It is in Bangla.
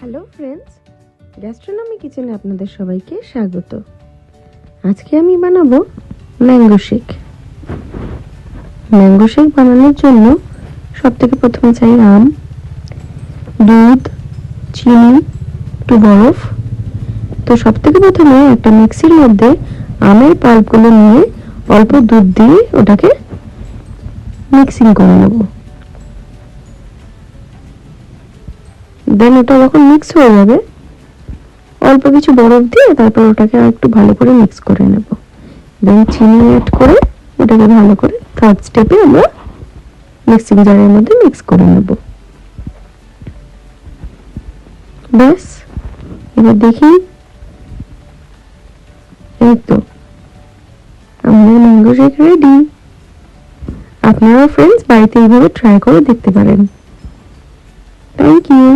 হ্যালো ফ্রেন্ডস, গ্যাস্ট্রোনমি কিচেনে আপনাদের সবাইকে স্বাগত। আজকে আমি বানাবো ম্যাঙ্গো শেক। ম্যাঙ্গো শেক বানানোর জন্য সবথেকে প্রথমে চাই আম, দুধ, চিনি, একটু বরফ। তো সবথেকে প্রথমে একটা মিক্সির মধ্যে আমের পাল্পগুলো নিয়ে অল্প দুধ দিয়ে ওটাকে মিক্সিং করে নেব। দেন ওটা যখন মিক্স হয়ে যাবে অল্প কিছু বরফ দিয়ে তারপর ওটাকে একটু ভালো করে মিক্স করে নেব। দেন চিনি অ্যাড করে ওটাকে ভালো করে থার্ড স্টেপে আমরা মিক্সিং জারের মধ্যে মিক্স করে নেব। ব্যাস, এবার দেখি, এই তো আমাদের ম্যাঙ্গো শেক রেডি। আপনারাও ফ্রেন্ডস বাড়িতে এইভাবে ট্রাই করে দেখতে পারেন। Thank you.